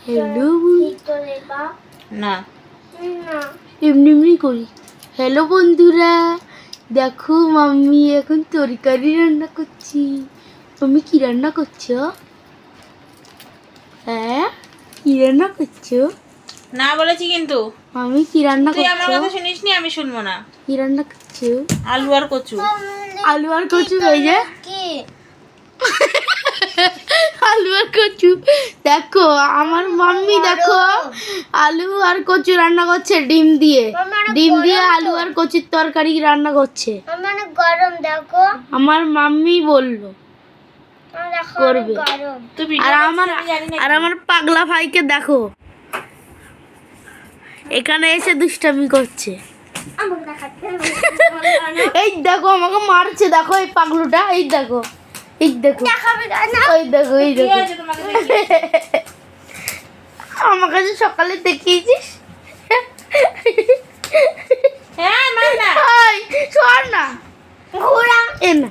Hello না এমনি এমনি করি। হ্যালো বন্ধুরা, দেখো মাম্মি এখন তরকারি রান্না করছি। তুমি কি রান্না করছো? হ্যাঁ, কি রান্না করছো? না বলেছি কিন্তু মাম্মি কি রান্না তুই আমার করছো? কথা শুনিসনি, আমি শুনবো না। কি রান্না করছো? আলু আর কচু। আলু আর কচু। এই যে আলু আর কচু। দেখো আমার মাম্মি, দেখো আলু আর কচু রান্না করছে ডিম দিয়ে। ডিম দিয়ে আলু আর কচুর তরকারি রান্না করছে। মানে গরম দেখো, আমার মাম্মি বললো করবে। তুই ভিডিও আর করছিস, আমার আমি জানি না। আর আমার পাগলা ভাইকে দেখো এখানে এসে দুষ্টামি করছে। আমাকে দেখাচ্ছে। এই দেখো আমাকে মারছে, দেখো এই পাগলুটা, এই দেখো, এই দেখো, দেখাবে না। এই দেখো, এই কি দেখো। হয়েছে তোমাকে দেখিয়েছি? আমার কাছে সকালে দেখিয়েছিস। হ্যাঁ, মার না। এই, সর না, ঘোড়া এ না।